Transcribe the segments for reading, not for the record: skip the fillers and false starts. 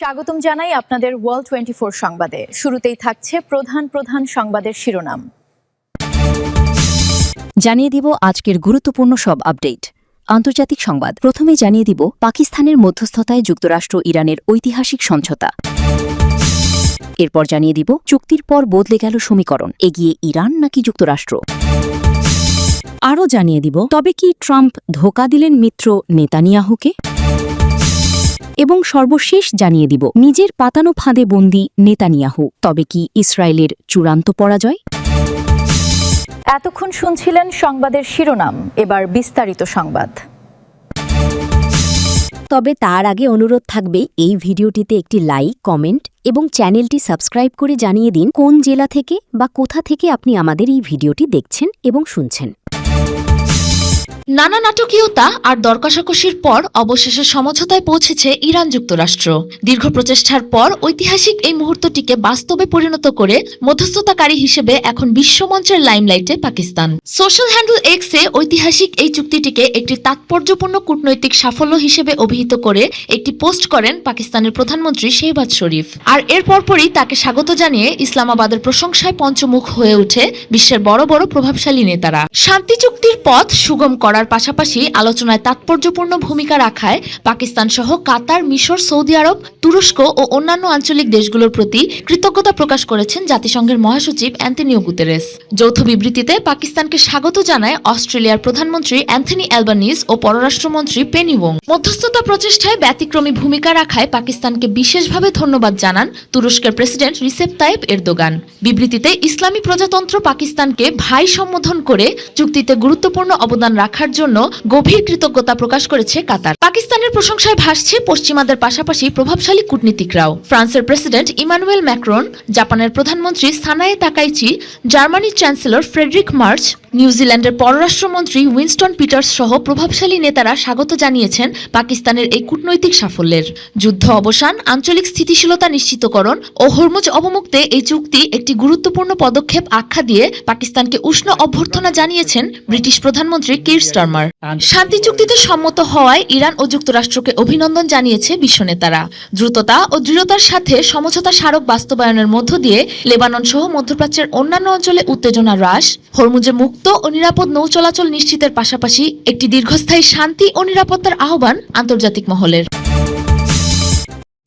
স্বাগতম জানাই আপনাদের ওয়ার্ল্ড 24 সংবাদে। শুরুতেই থাকছে প্রধান সংবাদের শিরোনাম। জানিয়ে দিব আজকের গুরুত্বপূর্ণ সব আপডেট। আন্তর্জাতিক সংবাদ প্রথমেই জানিয়ে দিব পাকিস্তানের মধ্যস্থতায় যুক্তরাষ্ট্র ইরানের ঐতিহাসিক সমঝোতা। এরপর জানিয়ে দিব চুক্তির পর বদলে গেল সমীকরণ, এগিয়ে ইরান নাকি যুক্তরাষ্ট্র। আরও জানিয়ে দিব তবে কি ট্রাম্প ধোঁকা দিলেন মিত্র নেতানিয়াহুকে। এবং সর্বশেষ জানিয়ে দিব নিজের পাতানো ফাঁদে বন্দী নেতানিয়াহু, তবে কি ইসরায়েলের চূড়ান্ত পরাজয়। এতক্ষণ শুনছিলেন সংবাদের শিরোনাম, এবার বিস্তারিত সংবাদ। তবে তার আগে অনুরোধ থাকবে এই ভিডিওটিতে একটি লাইক, কমেন্ট এবং চ্যানেলটি সাবস্ক্রাইব করে জানিয়ে দিন কোন জেলা থেকে বা কোথা থেকে আপনি আমাদের এই ভিডিওটি দেখছেন এবং শুনছেন। নানা নাটকীয়তা আর দরকষাকষির পর অবশেষে সমঝোতায় পৌঁছেছে ইরান যুক্তরাষ্ট্র। দীর্ঘ প্রচেষ্টার পর ঐতিহাসিক এই মুহূর্তটিকে বাস্তবে পরিণত করে মধ্যস্থতাকারী হিসেবে এখন বিশ্বমঞ্চের লাইমলাইটে পাকিস্তান। সোশ্যাল হ্যান্ডেল এক্সে ঐতিহাসিক এই চুক্তিটিকে একটি তাৎপর্যপূর্ণ কূটনৈতিক সাফল্য হিসেবে অভিহিত করে একটি পোস্ট করেন পাকিস্তানের প্রধানমন্ত্রী শেহবাজ শরীফ। আর এর পরপরই তাকে স্বাগত জানিয়ে ইসলামাবাদের প্রশংসায় পঞ্চমুখ হয়ে ওঠে বিশ্বের বড় বড় প্রভাবশালী নেতারা। শান্তি চুক্তির পথ সুগম করার পাশাপাশি আলোচনায় তাৎপর্যপূর্ণ ভূমিকা রাখায় পাকিস্তান সহ কাতার, মিশর, সৌদি আরব, তুরস্ক ও অন্যান্য আঞ্চলিক দেশগুলোর প্রতি কৃতজ্ঞতা প্রকাশ করেছেন জাতিসংঘের মহাসচিব অ্যান্টনিও গুতেরেস। যৌথ বিবৃতিতে পাকিস্তানকে স্বাগত জানায় অস্ট্রেলিয়ার প্রধানমন্ত্রী অ্যান্থনি অ্যালবানিজ ও পররাষ্ট্রমন্ত্রী পেনি ওং। মধ্যস্থতা প্রচেষ্টায় ব্যতিক্রমী ভূমিকা রাখায় পাকিস্তানকে বিশেষভাবে ধন্যবাদ জানান তুরস্কের প্রেসিডেন্ট রিসেপ তাইপ এরদোগান। বিবৃতিতে ইসলামী প্রজাতন্ত্র পাকিস্তানকে ভাই সম্বোধন করে চুক্তিতে গুরুত্বপূর্ণ অবদান রাখার জন্য গভীর কৃতজ্ঞতা প্রকাশ করেছে কাতার। পাকিস্তানের প্রশংসায় ভাসছে পশ্চিমাদের পাশাপাশি প্রভাবশালী কূটনীতিকরাও। ফ্রান্সের প্রেসিডেন্ট ইমানুয়েল ম্যাক্রন, জাপানের প্রধানমন্ত্রী সানায়ে তাকাইচি, জার্মানির চ্যান্সেলর ফ্রেডরিক মার্চ, নিউজিল্যান্ডের পররাষ্ট্রমন্ত্রী উইনস্টন পিটার্স সহ প্রভাবশালী নেতারা স্বাগত জানিয়েছেন পাকিস্তানের এই কূটনৈতিক সাফল্যের। যুদ্ধ অবসান, আঞ্চলিক স্থিতিশীলতা নিশ্চিতকরণ ও হরমুজ অবমুক্তে এই চুক্তি একটি গুরুত্বপূর্ণ পদক্ষেপ আখ্যা দিয়ে পাকিস্তানকে উষ্ণ অভ্যর্থনা জানিয়েছেন ব্রিটিশ প্রধানমন্ত্রী কির স্টারমার। শান্তি চুক্তিতে সম্মত হওয়ায় ইরান ও যুক্তরাষ্ট্রকে অভিনন্দন জানিয়েছে বিশ্ব নেতারা। দ্রুততা ও দৃঢ়তার সাথে সমঝোতা স্মারক বাস্তবায়নের মধ্য দিয়ে লেবানন সহ মধ্যপ্রাচ্যের অন্যান্য অঞ্চলে উত্তেজনা হ্রাস, হরমুজে মুক্ত ও নিরাপদ নৌ চলাচল নিশ্চিতের পাশাপাশি একটি দীর্ঘস্থায়ী শান্তি ও নিরাপত্তার আহ্বান আন্তর্জাতিক মহলের।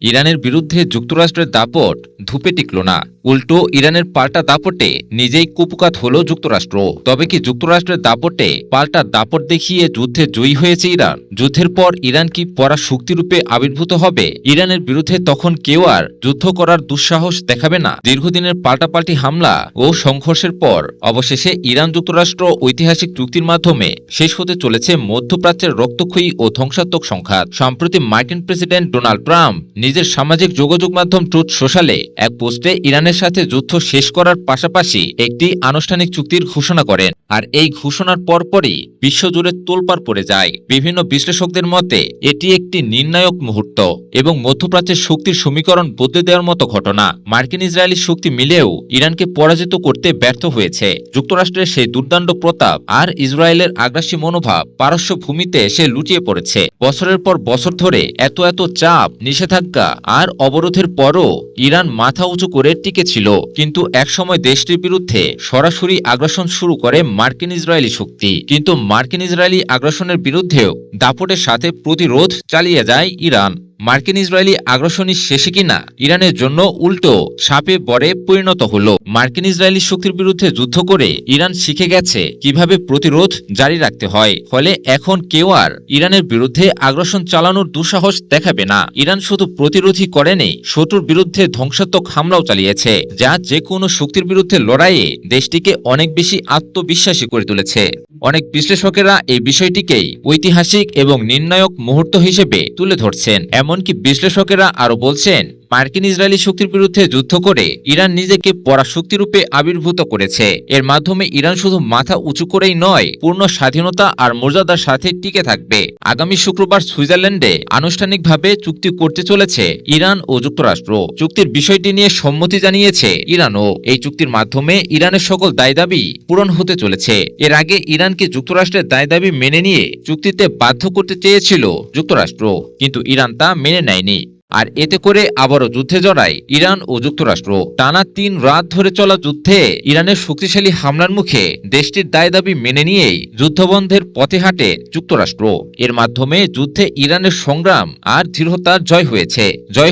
ইরানের বিরুদ্ধে যুক্তরাষ্ট্রের দাপট ধূপে টিকল না, উল্টো ইরানের পাল্টা দাপটে নিজেই কুপকাত হল যুক্তরাষ্ট্র। তবে কি যুক্তরাষ্ট্রের দাপটে পাল্টা দাপট দেখিয়ে যুদ্ধে জয়ী হয়েছে ইরান? যুদ্ধের পর ইরান কি পরাশক্তিরূপে আবির্ভূত হবে? ইরানের বিরুদ্ধে তখন কেউ আর যুদ্ধ করার দুঃসাহস দেখাবে না। দীর্ঘদিনের পাল্টাপাল্টি হামলা ও সংঘর্ষের পর অবশেষে ইরান যুক্তরাষ্ট্র ঐতিহাসিক চুক্তির মাধ্যমে শেষ হতে চলেছে মধ্যপ্রাচ্যের রক্তক্ষয়ী ও ধ্বংসাত্মক সংঘাত। সম্প্রতি মার্কিন প্রেসিডেন্ট ডোনাল্ড ট্রাম্প নিজের সামাজিক যোগাযোগ মাধ্যম ট্রুথ সোশ্যালে এক পোস্টে ইরানের সাথে যুদ্ধ শেষ করার পাশাপাশি একটি আনুষ্ঠানিক চুক্তির ঘোষণা করেন। আর এই ঘোষণার পরপরই বিশ্বজুড়ে তোলপাড় পড়ে যায়। বিভিন্ন বিশ্লেষকদের মতে এটি একটি নির্ণায়ক মুহূর্ত এবং মধ্যপ্রাচ্যের শক্তির সমীকরণ বদলে দেওয়ার মতো ঘটনা। মার্কিন ইসরায়েলি শক্তি মিলেও ইরানকে পরাজিত করতে ব্যর্থ হয়েছে। যুক্তরাষ্ট্রের সেই দুর্দান্ত প্রতাপ আর ইসরায়েলের আগ্রাসী মনোভাব পারস্য ভূমিতে এসে লুটিয়ে পড়েছে। বছরের পর বছর ধরে এত চাপ, নিষেধাজ্ঞা আর অবরোধের পরও ইরান মাথা উঁচু করে টিকেছিল। কিন্তু একসময় দেশটির বিরুদ্ধে সরাসরি আগ্রাসন শুরু করে মার্কিন ইসরায়েলি শক্তি। কিন্তু মার্কিন ইসরায়েলি আগ্রাসনের বিরুদ্ধেও দাপটের সাথে প্রতিরোধ চালিয়ে যায় ইরান। মার্কিন ইসরায়েলি আগ্রাসনী শেষে কিনা ইরানের জন্য উল্টো সাপে বরে পরিণত হল। মার্কিন ইসরায়েলি শক্তির বিরুদ্ধে যুদ্ধ করে ইরান শিখে গেছে কিভাবে প্রতিরোধ জারি রাখতে হয়। ফলে এখন কেউ আর ইরানের বিরুদ্ধে আগ্রাসন চালানোর দুঃসাহস দেখাবে না। ইরান শুধু প্রতিরোধই করেনি, শত্রুর বিরুদ্ধে ধ্বংসাত্মক হামলাও চালিয়েছে, যা যে কোনো শক্তির বিরুদ্ধে লড়াইয়ে দেশটিকে অনেক বেশি আত্মবিশ্বাসী করে তুলেছে। অনেক বিশ্লেষকেরা এই বিষয়টিকেই ঐতিহাসিক এবং নির্ণায়ক মুহূর্ত হিসেবে তুলে ধরছেন। এমনকি বিশ্লেষকেরা আরো বলছেন, মার্কিন ইসরায়েলি শক্তির বিরুদ্ধে যুদ্ধ করে ইরান নিজেকে পরাশক্তিরূপে আবির্ভূত করেছে। এর মাধ্যমে ইরান শুধু মাথা উঁচু করেই নয়, পূর্ণ স্বাধীনতা আর মর্যাদার সাথে টিকে থাকবে। আগামী শুক্রবার সুইজারল্যান্ডে আনুষ্ঠানিকভাবে চুক্তি করতে চলেছে ইরান ও যুক্তরাষ্ট্র। চুক্তির বিষয়টি নিয়ে সম্মতি জানিয়েছে ইরানও। এই চুক্তির মাধ্যমে ইরানের সকল দায়দাবি পূরণ হতে চলেছে। এর আগে ইরানকে যুক্তরাষ্ট্রের দায়দাবি মেনে নিয়ে চুক্তিতে বাধ্য করতে চেয়েছিল যুক্তরাষ্ট্র, কিন্তু ইরান তা মেনে নেয়নি। আর এতে করে আবারও যুদ্ধে জড়ায় ইরান ও যুক্তরাষ্ট্র। টানা 3 রাত ধরে চলা যুদ্ধে ইরানের শক্তিশালী হামলার মুখে দেশটির দায় দাবি মেনে নিয়েই যুদ্ধবন্ধের পথে হাঁটে যুক্তরাষ্ট্র। এর মাধ্যমে যুদ্ধে ইরানের সংগ্রাম আর দৃঢ়তার জয়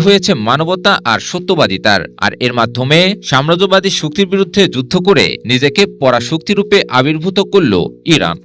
হয়েছে মানবতা আর সত্যবাদিতার। আর এর মাধ্যমে সাম্রাজ্যবাদী শক্তির বিরুদ্ধে যুদ্ধ করে নিজেকে পরাশক্তিরূপে আবির্ভূত করল ইরান।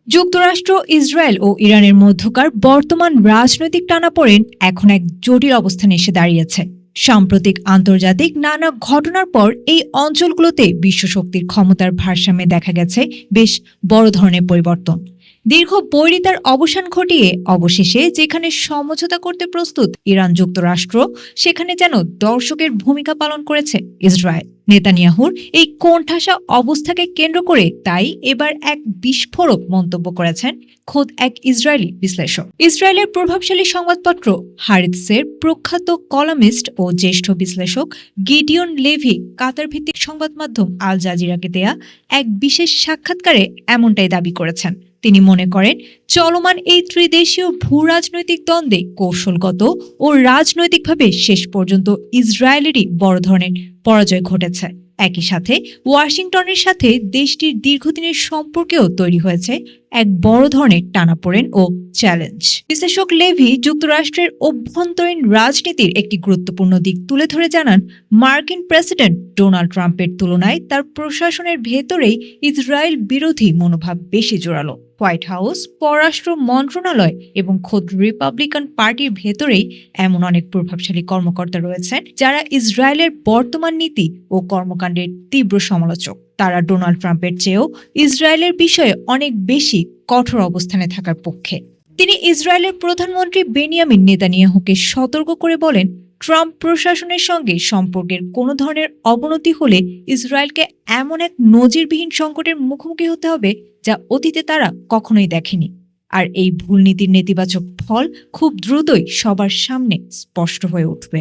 যুক্তরাষ্ট্র, ইসরায়েল ও ইরানের মধ্যকার বর্তমান রাজনৈতিক টানাপোড়েন এখন এক জটিল অবস্থানে এসে দাঁড়িয়েছে। সাম্প্রতিক আন্তর্জাতিক নানা ঘটনার পর এই অঞ্চলগুলোতে বিশ্বশক্তির ক্ষমতার ভারসাম্যে দেখা গেছে বেশ বড় ধরনের পরিবর্তন। দীর্ঘ বৈরিতার অবসান ঘটিয়ে অবশেষে যেখানে সমঝোতা করতে প্রস্তুত ইরান যুক্তরাষ্ট্র, সেখানে যেন দর্শকের ভূমিকা পালন করেছে ইসরায়েল। নেতানিয়াহুর এই কোণঠাসা অবস্থাকে কেন্দ্র করে তাই এবার এক বিস্ফোরক মন্তব্য করেছেন খোদ এক ইসরায়েলি বিশ্লেষক। ইসরায়েলের প্রভাবশালী সংবাদপত্র হারিতসের প্রখ্যাত কলামিস্ট ও জ্যেষ্ঠ বিশ্লেষক গিডিয়ন লেভি কাতার ভিত্তিক সংবাদ মাধ্যম আল জাজিরাকে দেয়া এক বিশেষ সাক্ষাৎকারে এমনটাই দাবি করেছেন। তিনি মনে করেন চলমান এই ত্রিদেশীয় ভূ রাজনৈতিক দ্বন্দ্বে কৌশলগত ও রাজনৈতিকভাবে শেষ পর্যন্ত ইসরায়েলেরই বড় ধরনের পরাজয় ঘটেছে। একই সাথে ওয়াশিংটনের সাথে দেশটির দীর্ঘদিনের সম্পর্কেও তৈরি হয়েছে এক বড় ধরনের টানাপোড়েন ও চ্যালেঞ্জ। বিশ্লেষক লেভি যুক্তরাষ্ট্রের অভ্যন্তরীণ রাজনীতির একটি গুরুত্বপূর্ণ দিক তুলে ধরে জানান, মার্কিন প্রেসিডেন্ট ডোনাল্ড ট্রাম্পের তুলনায় তার প্রশাসনের ভেতরেই ইসরায়েল বিরোধী মনোভাব বেশি জোরালো। হোয়াইট হাউস, পররাষ্ট্র মন্ত্রণালয় এবং খোদ রিপাবলিকান পার্টির ভেতরেই এমন অনেক প্রভাবশালী কর্মকর্তা রয়েছেন যারা ইসরায়েলের বর্তমান নীতি ও কর্মকাণ্ডের তীব্র সমালোচক। তারা ডোনাল্ড ট্রাম্পের চেয়েও ইসরায়েলের বিষয়ে অনেক বেশি কঠোর অবস্থানে থাকার পক্ষে। তিনি ইসরায়েলের প্রধানমন্ত্রী বেনিয়ামিন নেতানিয়াহুকে সতর্ক করে বলেন, ট্রাম্প প্রশাসনের সঙ্গে সম্পর্কের কোনো ধরনের অবনতি হলে ইসরায়েলকে এমন এক নজিরবিহীন সংকটের মুখোমুখি হতে হবে যা অতীতে তারা কখনোই দেখেনি। আর এই ভুল নীতির নেতিবাচক ফল খুব দ্রুতই সবার সামনে স্পষ্ট হয়ে উঠবে।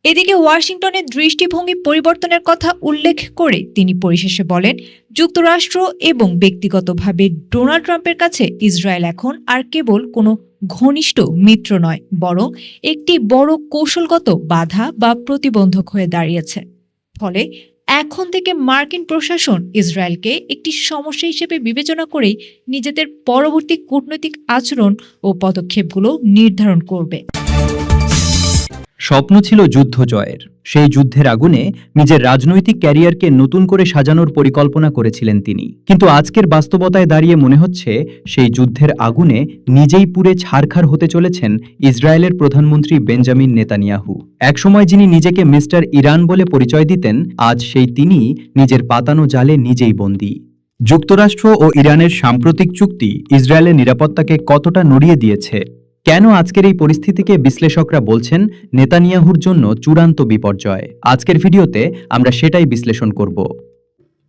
এদিকে ওয়াশিংটনের দৃষ্টিভঙ্গি পরিবর্তনের কথা উল্লেখ করে তিনি পরিশেষে বলেন, যুক্তরাষ্ট্র এবং ব্যক্তিগতভাবে ডোনাল্ড ট্রাম্পের কাছে ইসরায়েল এখন আর কেবল কোনো ঘনিষ্ঠ মিত্র নয়, বরং একটি বড় কৌশলগত বাধা বা প্রতিবন্ধক হয়ে দাঁড়িয়েছে। ফলে এখন থেকে মার্কিন প্রশাসন ইসরায়েলকে একটি সমস্যা হিসেবে বিবেচনা করেই নিজেদের পরবর্তী কূটনৈতিক আচরণ ও পদক্ষেপগুলো নির্ধারণ করবে। স্বপ্ন ছিল যুদ্ধ জয়ের। সেই যুদ্ধের আগুনে নিজের রাজনৈতিক ক্যারিয়ারকে নতুন করে সাজানোর পরিকল্পনা করেছিলেন তিনি। কিন্তু আজকের বাস্তবতায় দাঁড়িয়ে মনে হচ্ছে সেই যুদ্ধের আগুনে নিজেই পুড়ে ছারখার হতে চলেছেন ইসরায়েলের প্রধানমন্ত্রী বেঞ্জামিন নেতানিয়াহু। একসময় যিনি নিজেকে মিস্টার ইরান বলে পরিচয় দিতেন, আজ সেই তিনি নিজের পাতানো জালে নিজেই বন্দী। যুক্তরাষ্ট্র ও ইরানের সাম্প্রতিক চুক্তি ইসরায়েলের নিরাপত্তাকে কতটা নড়িয়ে দিয়েছে? কেন আজকের এই পরিস্থিতিকে বিশ্লেষকরা বলছেন নেতানিয়াহুর জন্য চূড়ান্ত বিপর্যয়? আজকের ভিডিওতে আমরা সেটাই বিশ্লেষণ করব।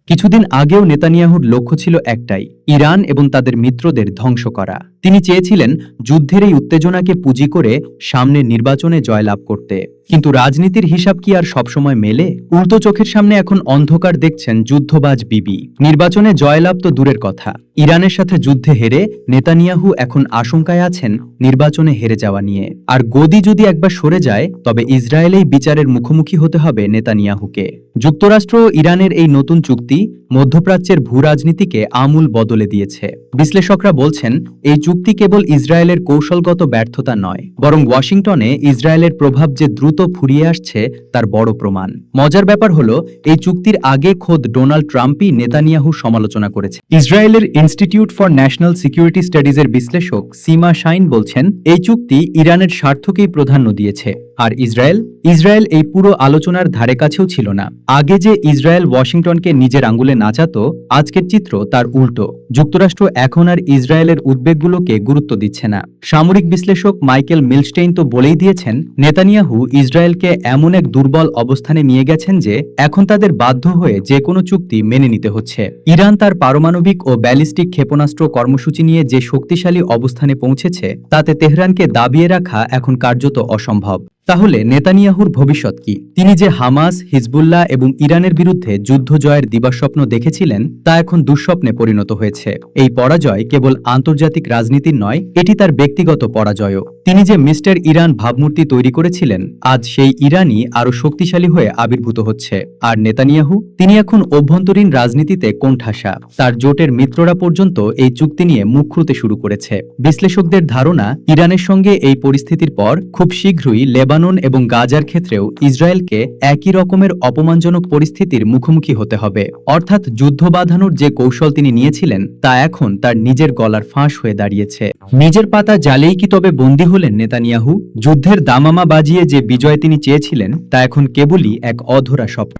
কিছুদিন আগেও নেতানিয়াহুর লক্ষ্য ছিল একটাই, ইরান এবং তাদের মিত্রদের ধ্বংস করা। তিনি চেয়েছিলেন যুদ্ধের এই উত্তেজনাকে পুঁজি করে সামনের নির্বাচনে জয়লাভ করতে। কিন্তু রাজনীতির হিসাব কি আর সবসময় মেলে? উল্টো চোখের সামনে এখন অন্ধকার দেখছেন যুদ্ধবাজ বিবি। নির্বাচনে জয়লাভ তো দূরের কথা, ইরানের সাথে যুদ্ধে হেরে নেতানিয়াহু এখন আশঙ্কায় আছেন নির্বাচনে হেরে যাওয়া নিয়ে। আর গদি যদি একবার সরে যায় তবে ইসরায়েলেই বিচারের মুখোমুখি হতে হবে নেতানিয়াহুকে। যুক্তরাষ্ট্র ও ইরানের এই নতুন চুক্তি মধ্যপ্রাচ্যের ভূ রাজনীতিকে আমূল বদলে দিয়েছে। বিশ্লেষকরা বলছেন এই চুক্তি কেবল ইসরায়েলের কৌশলগত ব্যর্থতা নয়, বরং ওয়াশিংটনে ইসরায়েলের প্রভাব যে দ্রুত ফুরিয়ে আসছে তার বড় প্রমাণ। মজার ব্যাপার হলো, এই চুক্তির আগে খোদ ডোনাল্ড ট্রাম্পই নেতানিয়াহুর সমালোচনা করেছে। ইসরায়েলের ইনস্টিটিউট ফর ন্যাশনাল সিকিউরিটি স্টাডিজের বিশ্লেষক সীমা শাইন বলছেন, এই চুক্তি ইরানের স্বার্থকেই প্রাধান্য দিয়েছে। আর ইসরায়েল এই পুরো আলোচনার ধারে কাছেও ছিল না। আগে যে ইসরায়েল ওয়াশিংটনকে নিজের আঙ্গুলে নাচাতো, আজকের চিত্র তার উল্টো। যুক্তরাষ্ট্র এখন আর ইসরায়েলের উদ্বেগগুলোকে গুরুত্ব দিচ্ছে না। সামরিক বিশ্লেষক মাইকেল মিলস্টেইন তো বলেই দিয়েছেন, নেতানিয়াহু ইসরায়েলকে এমন এক দুর্বল অবস্থানে নিয়ে গেছেন যে এখন তাদের বাধ্য হয়ে যে কোনো চুক্তি মেনে নিতে হচ্ছে। ইরান তার পারমাণবিক ও ব্যালিস্টিক ক্ষেপণাস্ত্র কর্মসূচি নিয়ে যে শক্তিশালী অবস্থানে পৌঁছেছে, তাতে তেহরানকে দাবিয়ে রাখা এখন কার্যত অসম্ভব। তাহলে নেতানিয়াহুর ভবিষ্যৎ কি? তিনি যে হামাস, হিজবুল্লাহ এবং ইরানের বিরুদ্ধে যুদ্ধ জয়ের দিবাস্বপ্ন দেখেছিলেন তা এখন দুঃস্বপ্নে পরিণত হয়েছে। এই পরাজয় কেবল আন্তর্জাতিক রাজনীতির নয়, এটি তার ব্যক্তিগত পরাজয়ও। তিনি যে মিস্টার ইরান ভাবমূর্তি তৈরি করেছিলেন, আজ সেই ইরানই আরও শক্তিশালী হয়ে আবির্ভূত হচ্ছে। আর নেতানিয়াহু, তিনি এখন অভ্যন্তরীণ রাজনীতিতে কোণঠাসা। তার জোটের মিত্ররা পর্যন্ত এই চুক্তি নিয়ে মুখ খুলতে শুরু করেছে। বিশ্লেষকদের ধারণা, ইরানের সঙ্গে এই পরিস্থিতির পর খুব শীঘ্রই লেবানন এবং গাজার ক্ষেত্রেও ইসরায়েলকে একই রকমের অপমানজনক পরিস্থিতির মুখোমুখি হতে হবে। অর্থাৎ যুদ্ধ বাঁধানোর যে কৌশল তিনি নিয়েছিলেন তা এখন তার নিজের গলার ফাঁস হয়ে দাঁড়িয়েছে। নিজের পাতা জালেই কি তবে বন্দী হলেন নেতানিয়াহু? যুদ্ধের দামামা বাজিয়ে যে বিজয় তিনি চেয়েছিলেন তা এখন কেবলই এক অধরা স্বপ্ন।